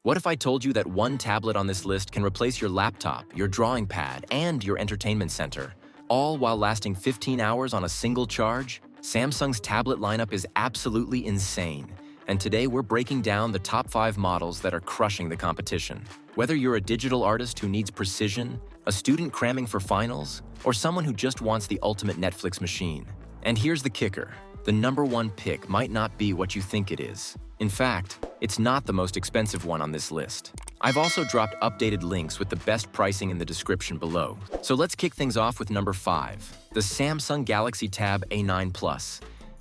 What if I told you that one tablet on this list can replace your laptop, your drawing pad, and your entertainment center, all while lasting 15 hours on a single charge? Samsung's tablet lineup is absolutely insane, and today we're breaking down the top 5 models that are crushing the competition. Whether you're a digital artist who needs precision, a student cramming for finals, or someone who just wants the ultimate Netflix machine. And here's the kicker. The number one pick might not be what you think it is. In fact, it's not the most expensive one on this list. I've also dropped updated links with the best pricing in the description below. So let's kick things off with number 5, the Samsung Galaxy Tab A9 Plus.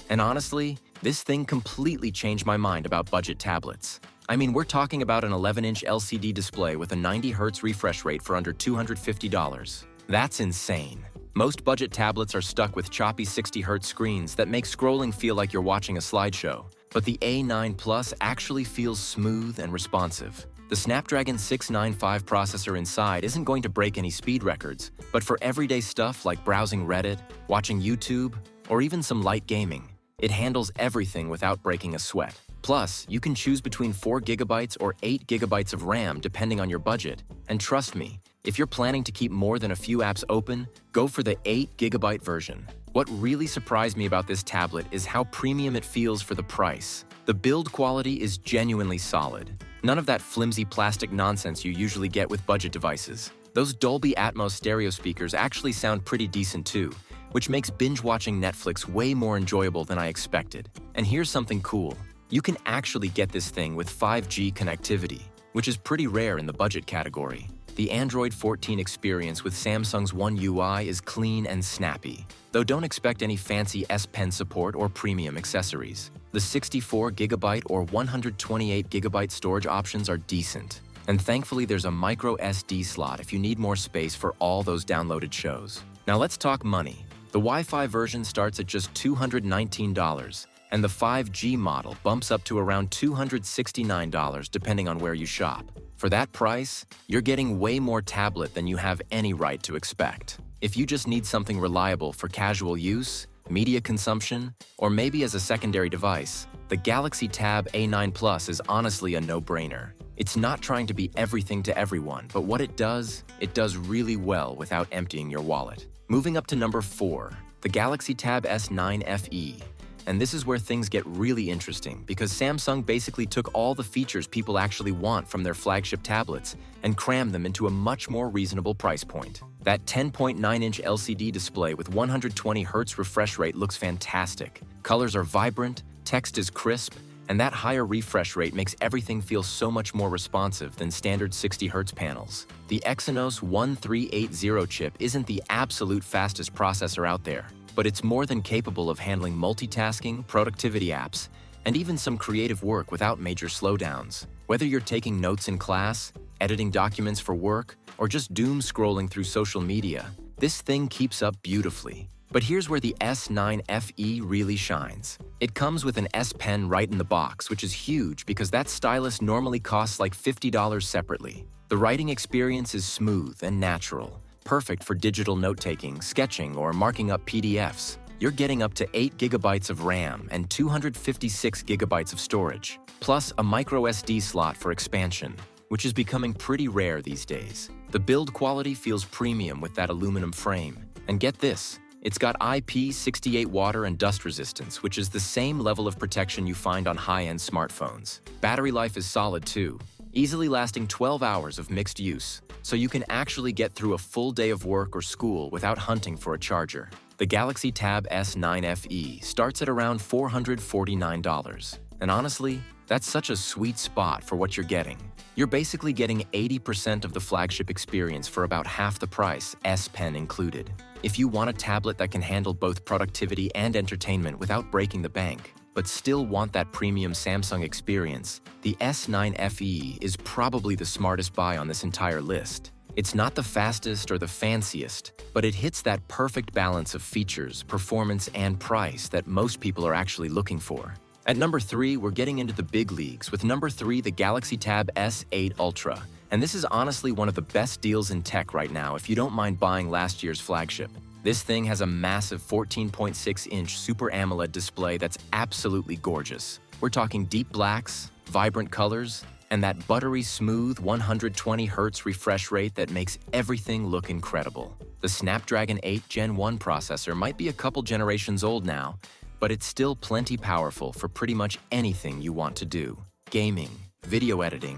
And honestly, this thing completely changed my mind about budget tablets. I mean, we're talking about an 11-inch LCD display with a 90Hz refresh rate for under $250. That's insane. Most budget tablets are stuck with choppy 60Hz screens that make scrolling feel like you're watching a slideshow. But the A9 Plus actually feels smooth and responsive. The Snapdragon 695 processor inside isn't going to break any speed records, but for everyday stuff like browsing Reddit, watching YouTube, or even some light gaming, it handles everything without breaking a sweat. Plus, you can choose between 4GB or 8GB of RAM depending on your budget. And trust me, if you're planning to keep more than a few apps open, go for the 8GB version. What really surprised me about this tablet is how premium it feels for the price. The build quality is genuinely solid. None of that flimsy plastic nonsense you usually get with budget devices. Those Dolby Atmos stereo speakers actually sound pretty decent too, which makes binge-watching Netflix way more enjoyable than I expected. And here's something cool. You can actually get this thing with 5G connectivity, which is pretty rare in the budget category. The Android 14 experience with Samsung's One UI is clean and snappy, though don't expect any fancy S Pen support or premium accessories. The 64GB or 128GB storage options are decent, and thankfully there's a micro SD slot if you need more space for all those downloaded shows. Now let's talk money. The Wi-Fi version starts at just $219, and the 5G model bumps up to around $269 depending on where you shop. For that price, you're getting way more tablet than you have any right to expect. If you just need something reliable for casual use, media consumption, or maybe as a secondary device, the Galaxy Tab A9 Plus is honestly a no-brainer. It's not trying to be everything to everyone, but what it does really well without emptying your wallet. Moving up to number 4, the Galaxy Tab S9 FE. And this is where things get really interesting because Samsung basically took all the features people actually want from their flagship tablets and crammed them into a much more reasonable price point. That 10.9-inch LCD display with 120Hz refresh rate looks fantastic. Colors are vibrant, text is crisp, and that higher refresh rate makes everything feel so much more responsive than standard 60Hz panels. The Exynos 1380 chip isn't the absolute fastest processor out there, but it's more than capable of handling multitasking, productivity apps, and even some creative work without major slowdowns. Whether you're taking notes in class, editing documents for work, or just doom scrolling through social media, this thing keeps up beautifully. But here's where the S9 FE really shines. It comes with an S Pen right in the box, which is huge because that stylus normally costs like $50 separately. The writing experience is smooth and natural, perfect for digital note-taking, sketching, or marking up PDFs. You're getting up to 8GB of RAM and 256GB of storage, plus a micro SD slot for expansion, which is becoming pretty rare these days. The build quality feels premium with that aluminum frame. And get this, it's got IP68 water and dust resistance, which is the same level of protection you find on high-end smartphones. Battery life is solid too, easily lasting 12 hours of mixed use, so you can actually get through a full day of work or school without hunting for a charger. The Galaxy Tab S9 FE starts at around $449, and honestly, that's such a sweet spot for what you're getting. You're basically getting 80% of the flagship experience for about half the price, S Pen included. If you want a tablet that can handle both productivity and entertainment without breaking the bank, but still want that premium Samsung experience, the S9 FE is probably the smartest buy on this entire list. It's not the fastest or the fanciest, but it hits that perfect balance of features, performance, and price that most people are actually looking for. At number 3, we're getting into the big leagues with number 3, the Galaxy Tab S8 Ultra. And this is honestly one of the best deals in tech right now if you don't mind buying last year's flagship. This thing has a massive 14.6-inch Super AMOLED display that's absolutely gorgeous. We're talking deep blacks, vibrant colors, and that buttery smooth 120Hz refresh rate that makes everything look incredible. The Snapdragon 8 Gen 1 processor might be a couple generations old now, but it's still plenty powerful for pretty much anything you want to do. Gaming, video editing,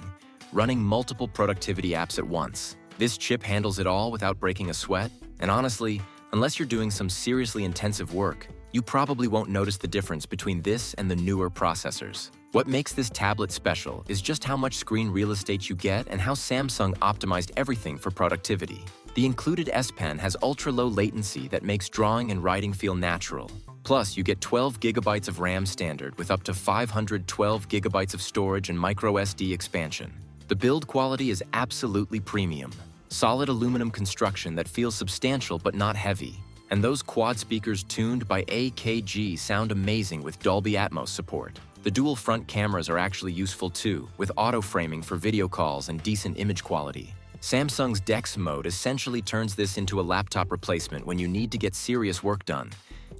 running multiple productivity apps at once. This chip handles it all without breaking a sweat, and honestly, unless you're doing some seriously intensive work, you probably won't notice the difference between this and the newer processors. What makes this tablet special is just how much screen real estate you get and how Samsung optimized everything for productivity. The included S Pen has ultra-low latency that makes drawing and writing feel natural. Plus, you get 12 GB of RAM standard with up to 512 GB of storage and microSD expansion. The build quality is absolutely premium. Solid aluminum construction that feels substantial but not heavy. And those quad speakers tuned by AKG sound amazing with Dolby Atmos support. The dual front cameras are actually useful too, with auto framing for video calls and decent image quality. Samsung's DeX mode essentially turns this into a laptop replacement when you need to get serious work done.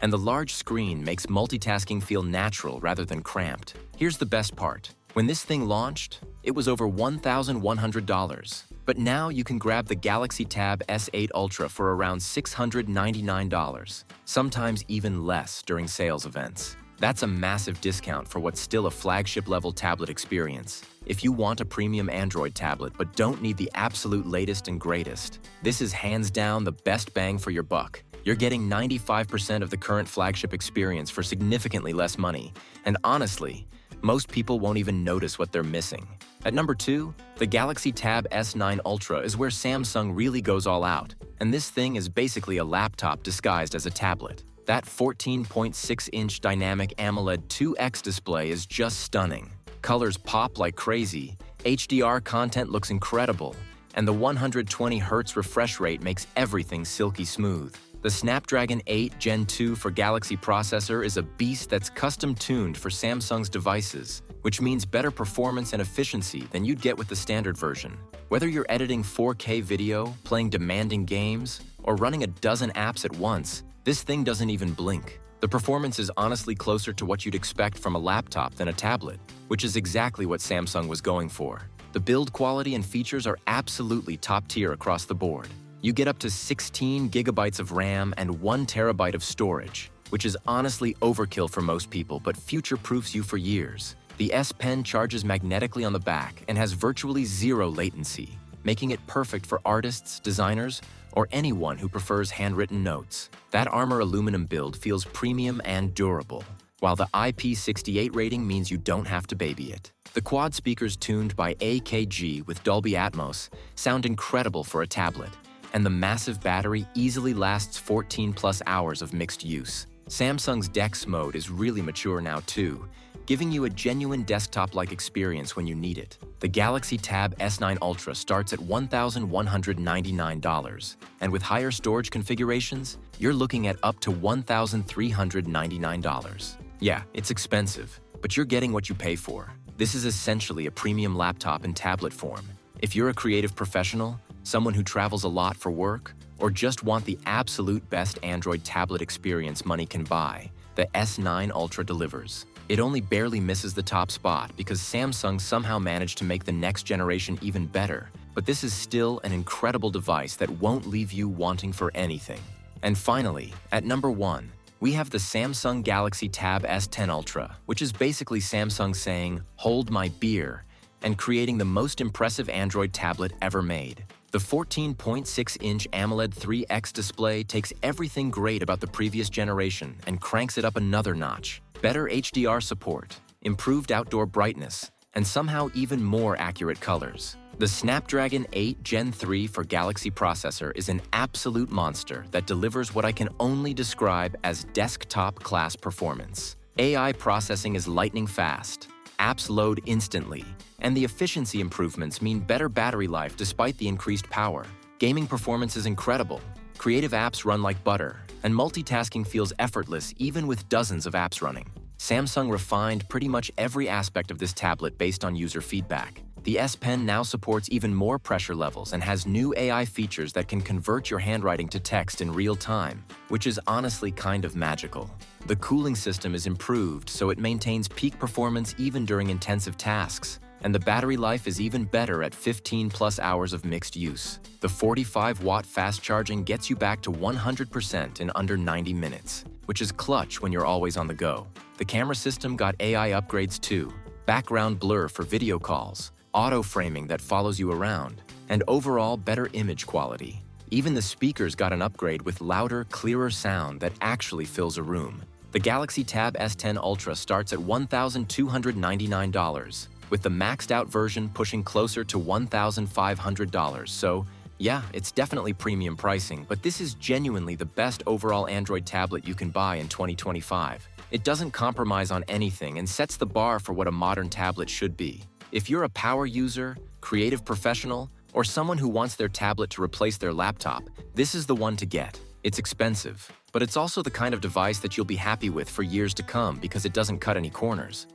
And the large screen makes multitasking feel natural rather than cramped. Here's the best part. When this thing launched, it was over $1,100. But now you can grab the Galaxy Tab S8 Ultra for around $699, sometimes even less during sales events. That's a massive discount for what's still a flagship-level tablet experience. If you want a premium Android tablet but don't need the absolute latest and greatest, this is hands down the best bang for your buck. You're getting 95% of the current flagship experience for significantly less money, and honestly, most people won't even notice what they're missing. At number 2, the Galaxy Tab S9 Ultra is where Samsung really goes all out, and this thing is basically a laptop disguised as a tablet. That 14.6-inch dynamic AMOLED 2X display is just stunning. Colors pop like crazy, HDR content looks incredible, and the 120Hz refresh rate makes everything silky smooth. The Snapdragon 8 Gen 2 for Galaxy processor is a beast that's custom-tuned for Samsung's devices, which means better performance and efficiency than you'd get with the standard version. Whether you're editing 4K video, playing demanding games, or running a dozen apps at once, this thing doesn't even blink. The performance is honestly closer to what you'd expect from a laptop than a tablet, which is exactly what Samsung was going for. The build quality and features are absolutely top tier across the board. You get up to 16 GB of RAM and 1 TB of storage, which is honestly overkill for most people but future-proofs you for years. The S Pen charges magnetically on the back and has virtually zero latency, making it perfect for artists, designers, or anyone who prefers handwritten notes. That Armor aluminum build feels premium and durable, while the IP68 rating means you don't have to baby it. The quad speakers tuned by AKG with Dolby Atmos sound incredible for a tablet, and the massive battery easily lasts 14+ hours of mixed use. Samsung's DeX mode is really mature now too, giving you a genuine desktop-like experience when you need it. The Galaxy Tab S9 Ultra starts at $1,199, and with higher storage configurations, you're looking at up to $1,399. Yeah, it's expensive, but you're getting what you pay for. This is essentially a premium laptop in tablet form. If you're a creative professional, someone who travels a lot for work, or just want the absolute best Android tablet experience money can buy, the S9 Ultra delivers. It only barely misses the top spot because Samsung somehow managed to make the next generation even better, but this is still an incredible device that won't leave you wanting for anything. And finally, at number 1, we have the Samsung Galaxy Tab S10 Ultra, which is basically Samsung saying, "Hold my beer," and creating the most impressive Android tablet ever made. The 14.6-inch AMOLED 3X display takes everything great about the previous generation and cranks it up another notch. Better HDR support, improved outdoor brightness, and somehow even more accurate colors. The Snapdragon 8 Gen 3 for Galaxy processor is an absolute monster that delivers what I can only describe as desktop-class performance. AI processing is lightning fast, apps load instantly, and the efficiency improvements mean better battery life despite the increased power. Gaming performance is incredible, creative apps run like butter, and multitasking feels effortless even with dozens of apps running. Samsung refined pretty much every aspect of this tablet based on user feedback. The S Pen now supports even more pressure levels and has new AI features that can convert your handwriting to text in real time, which is honestly kind of magical. The cooling system is improved so it maintains peak performance even during intensive tasks. And the battery life is even better at 15 plus hours of mixed use. The 45-watt fast charging gets you back to 100% in under 90 minutes, which is clutch when you're always on the go. The camera system got AI upgrades too. Background blur for video calls, auto framing that follows you around, and overall better image quality. Even the speakers got an upgrade with louder, clearer sound that actually fills a room. The Galaxy Tab S10 Ultra starts at $1,299, with the maxed out version pushing closer to $1,500. So, yeah, it's definitely premium pricing, but this is genuinely the best overall Android tablet you can buy in 2025. It doesn't compromise on anything and sets the bar for what a modern tablet should be. If you're a power user, creative professional, or someone who wants their tablet to replace their laptop, this is the one to get. It's expensive, but it's also the kind of device that you'll be happy with for years to come because it doesn't cut any corners.